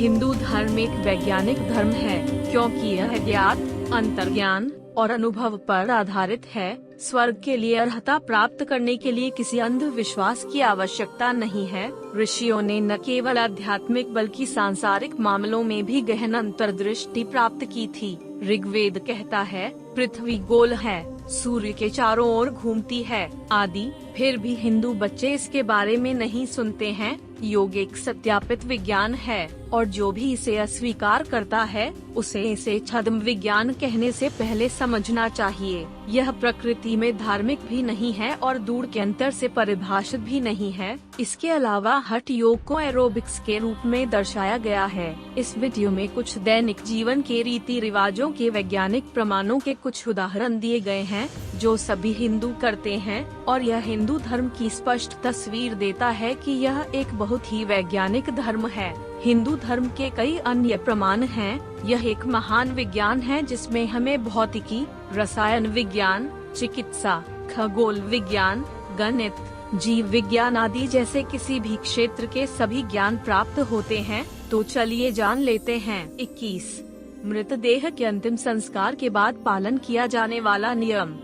हिंदू धर्म एक वैज्ञानिक धर्म है क्योंकि यह ज्ञात, अंतर्ज्ञान और अनुभव पर आधारित है। स्वर्ग के लिए अर्हता प्राप्त करने के लिए किसी अंधविश्वास की आवश्यकता नहीं है। ऋषियों ने न केवल आध्यात्मिक बल्कि सांसारिक मामलों में भी गहन अंतर्दृष्टि प्राप्त की थी। ऋग्वेद कहता है, पृथ्वी गोल है, सूर्य के चारों ओर घूमती है आदि। फिर भी हिंदू बच्चे इसके बारे में नहीं सुनते हैं। योग एक सत्यापित विज्ञान है और जो भी इसे अस्वीकार करता है उसे इसे छद्म विज्ञान कहने से पहले समझना चाहिए। यह प्रकृति में धार्मिक भी नहीं है और दूर के अंतर से परिभाषित भी नहीं है। इसके अलावा हठ योग को एरोबिक्स के रूप में दर्शाया गया है। इस वीडियो में कुछ दैनिक जीवन के रीति रिवाजों के वैज्ञानिक प्रमाणों के कुछ उदाहरण दिए गए हैं जो सभी हिंदू करते हैं और यह हिंदू धर्म की स्पष्ट तस्वीर देता है कि यह एक बहुत ही वैज्ञानिक धर्म है। हिंदू धर्म के कई अन्य प्रमाण हैं। यह एक महान विज्ञान है जिसमें हमें भौतिकी, रसायन विज्ञान, चिकित्सा, खगोल विज्ञान, गणित, जीव विज्ञान आदि जैसे किसी भी क्षेत्र के सभी ज्ञान प्राप्त होते हैं। तो चलिए जान लेते हैं। 21 मृतदेह के अंतिम संस्कार के बाद पालन किया जाने वाला नियम।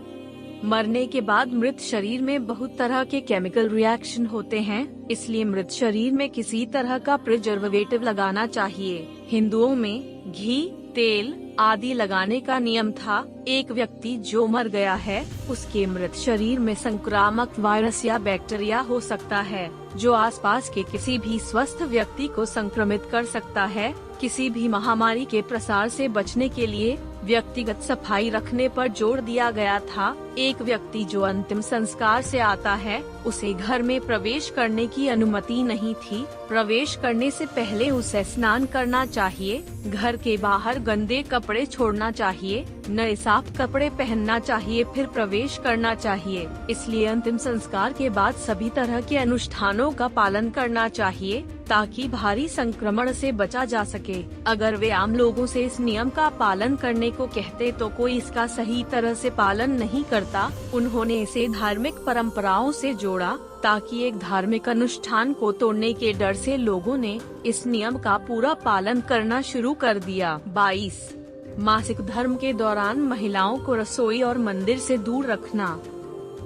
मरने के बाद मृत शरीर में बहुत तरह के केमिकल रिएक्शन होते हैं, इसलिए मृत शरीर में किसी तरह का प्रिजर्वेटिव लगाना चाहिए। हिंदुओं में घी, तेल आदि लगाने का नियम था। एक व्यक्ति जो मर गया है उसके मृत शरीर में संक्रामक वायरस या बैक्टीरिया हो सकता है जो आसपास के किसी भी स्वस्थ व्यक्ति को संक्रमित कर सकता है। किसी भी महामारी के प्रसार से बचने के लिए व्यक्तिगत सफाई रखने पर जोर दिया गया था। एक व्यक्ति जो अंतिम संस्कार से आता है उसे घर में प्रवेश करने की अनुमति नहीं थी। प्रवेश करने से पहले उसे स्नान करना चाहिए, घर के बाहर गंदे कपड़े छोड़ना चाहिए, नए साफ कपड़े पहनना चाहिए, फिर प्रवेश करना चाहिए। इसलिए अंतिम संस्कार के बाद सभी तरह के अनुष्ठानों का पालन करना चाहिए ताकि भारी संक्रमण से बचा जा सके। अगर वे आम लोगों से इस नियम का पालन करने को कहते तो कोई इसका सही तरह से पालन नहीं करता। उन्होंने इसे धार्मिक परंपराओं से जोड़ा ताकि एक धार्मिक अनुष्ठान को तोड़ने के डर से लोगों ने इस नियम का पूरा पालन करना शुरू कर दिया। 22 मासिक धर्म के दौरान महिलाओं को रसोई और मंदिर से दूर रखना।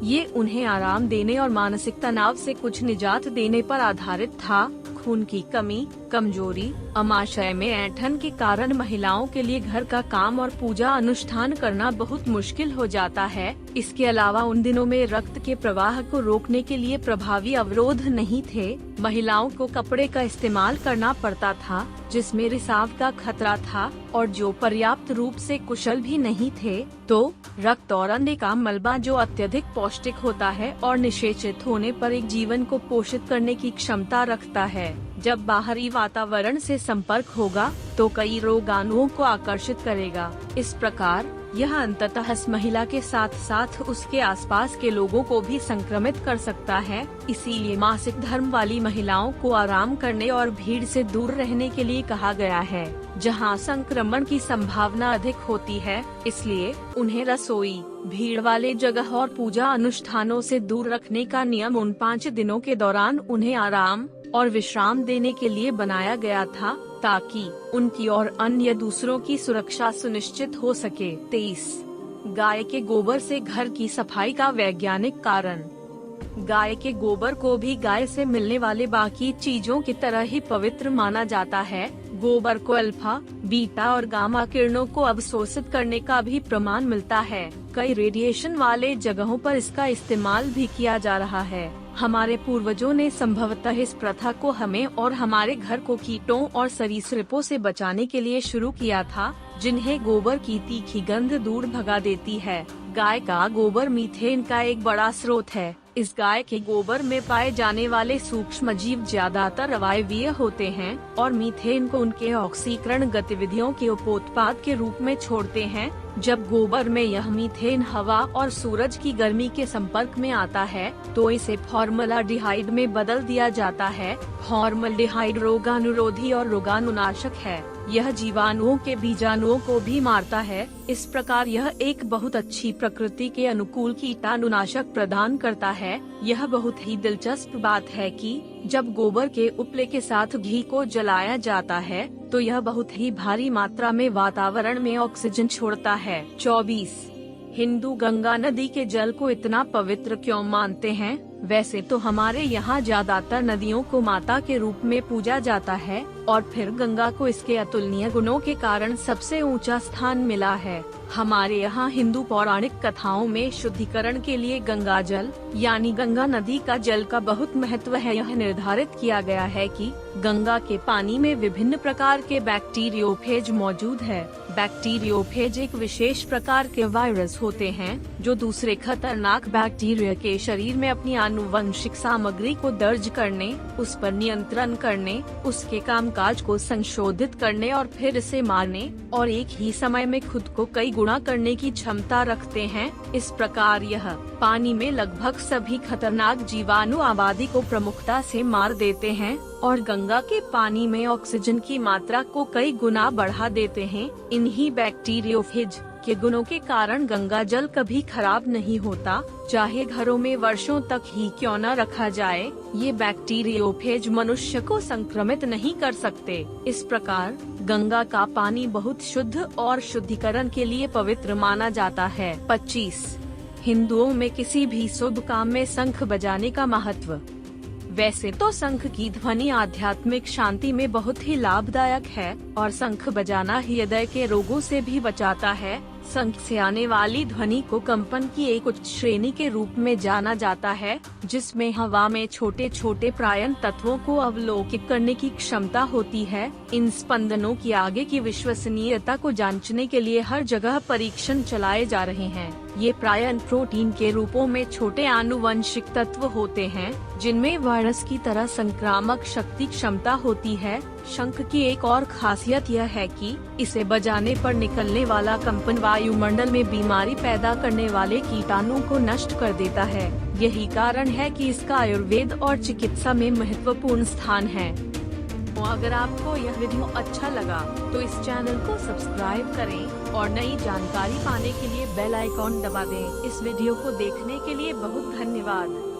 ये उन्हें आराम देने और मानसिक तनाव से कुछ निजात देने पर आधारित था। खून की कमी, कमजोरी, अमाशय में ऐंठन के कारण महिलाओं के लिए घर का काम और पूजा अनुष्ठान करना बहुत मुश्किल हो जाता है। इसके अलावा उन दिनों में रक्त के प्रवाह को रोकने के लिए प्रभावी अवरोध नहीं थे। महिलाओं को कपड़े का इस्तेमाल करना पड़ता था जिसमें रिसाव का खतरा था और जो पर्याप्त रूप से कुशल भी नहीं थे। तो रक्त और अन्य का मलबा जो अत्यधिक पौष्टिक होता है और निषेचित होने पर एक जीवन को पोषित करने की क्षमता रखता है। जब बाहरी वातावरण से संपर्क होगा तो कई रोगाणुओं को आकर्षित करेगा। इस प्रकार यह अंततः इस महिला के साथ साथ उसके आसपास के लोगों को भी संक्रमित कर सकता है। इसीलिए मासिक धर्म वाली महिलाओं को आराम करने और भीड़ से दूर रहने के लिए कहा गया है जहां संक्रमण की संभावना अधिक होती है। इसलिए उन्हें रसोई, भीड़ वाले जगह और पूजा अनुष्ठानों से दूर रखने का नियम उन 5 दिनों के दौरान उन्हें आराम और विश्राम देने के लिए बनाया गया था ताकि उनकी और अन्य दूसरों की सुरक्षा सुनिश्चित हो सके। 23 गाय के गोबर से घर की सफाई का वैज्ञानिक कारण। गाय के गोबर को भी गाय से मिलने वाले बाकी चीजों की तरह ही पवित्र माना जाता है। गोबर को अल्फा, बीटा और गामा किरणों को अवशोषित करने का भी प्रमाण मिलता है। कई रेडिएशन वाले जगहों पर इसका इस्तेमाल भी किया जा रहा है। हमारे पूर्वजों ने संभवतः इस प्रथा को हमें और हमारे घर को कीटों और सरीसृपों से बचाने के लिए शुरू किया था जिन्हें गोबर की तीखी गंध दूर भगा देती है। गाय का गोबर मीथेन का एक बड़ा स्रोत है। इस गाय के गोबर में पाए जाने वाले सूक्ष्म जीव ज्यादातर अवायवीय होते हैं और मीथेन को उनके ऑक्सीकरण गतिविधियों के उपोत्पाद के रूप में छोड़ते हैं। जब गोबर में यह मीथेन हवा और सूरज की गर्मी के संपर्क में आता है तो इसे फॉर्मलाडिहाइड में बदल दिया जाता है। फॉर्मल्डिहाइड रोगाणुरोधी और रोगाणुनाशक है। यह जीवाणुओं के बीजाणुओं को भी मारता है। इस प्रकार यह एक बहुत अच्छी प्रकृति के अनुकूल कीटाणुनाशक प्रदान करता है। यह बहुत ही दिलचस्प बात है कि जब गोबर के उपले के साथ घी को जलाया जाता है तो यह बहुत ही भारी मात्रा में वातावरण में ऑक्सीजन छोड़ता है। 24। हिंदू गंगा नदी के जल को इतना पवित्र क्यों मानते हैं? वैसे तो हमारे यहाँ ज्यादातर नदियों को माता के रूप में पूजा जाता है और फिर गंगा को इसके अतुलनीय गुणों के कारण सबसे ऊंचा स्थान मिला है। हमारे यहाँ हिंदू पौराणिक कथाओं में शुद्धिकरण के लिए गंगा जल यानी गंगा नदी का जल का बहुत महत्व है। यह निर्धारित किया गया है कि गंगा के पानी में विभिन्न प्रकार के बैक्टीरियोफेज मौजूद है। बैक्टीरियोफेज एक विशेष प्रकार के वायरस होते हैं जो दूसरे खतरनाक बैक्टीरिया के शरीर में अपनी आनुवंशिक सामग्री को दर्ज करने, उस पर नियंत्रण करने, उसके कामकाज को संशोधित करने और फिर इसे मारने और एक ही समय में खुद को कई गुणा करने की क्षमता रखते हैं। इस प्रकार यह पानी में लगभग सभी खतरनाक जीवाणु आबादी को प्रमुखता से मार देते हैं और गंगा के पानी में ऑक्सीजन की मात्रा को कई गुना बढ़ा देते हैं। इन्हीं बैक्टीरियोफेज के गुणों के कारण गंगा जल कभी खराब नहीं होता, चाहे घरों में वर्षों तक ही क्यों न रखा जाए। ये बैक्टीरियोफेज मनुष्य को संक्रमित नहीं कर सकते। इस प्रकार गंगा का पानी बहुत शुद्ध और शुद्धिकरण के लिए पवित्र माना जाता है। 25। हिंदुओं में किसी भी शुभ काम में शंख बजाने का महत्व। वैसे तो शंख की ध्वनि आध्यात्मिक शांति में बहुत ही लाभदायक है और शंख बजाना हृदय के रोगों से भी बचाता है। शंख से आने वाली ध्वनि को कंपन की एक उच्च श्रेणी के रूप में जाना जाता है, जिसमें हवा में छोटे छोटे प्रायन तत्वों को अवलोकित करने की क्षमता होती है। इन स्पंदनों की आगे की विश्वसनीयता को जांचने के लिए हर जगह परीक्षण चलाए जा रहे हैं। ये प्रायन प्रोटीन के रूपों में छोटे आनुवंशिक तत्व होते हैं, जिनमें वायरस की तरह संक्रामक शक्ति क्षमता होती है। शंख की एक और खासियत यह है कि इसे बजाने पर निकलने वाला कंपन वायुमंडल में बीमारी पैदा करने वाले कीटाणुओं को नष्ट कर देता है। यही कारण है कि इसका आयुर्वेद और चिकित्सा में महत्वपूर्ण स्थान है। तो अगर आपको यह वीडियो अच्छा लगा तो इस चैनल को सब्सक्राइब करें और नई जानकारी पाने के लिए बेल आइकॉन दबा दें। इस वीडियो को देखने के लिए बहुत धन्यवाद।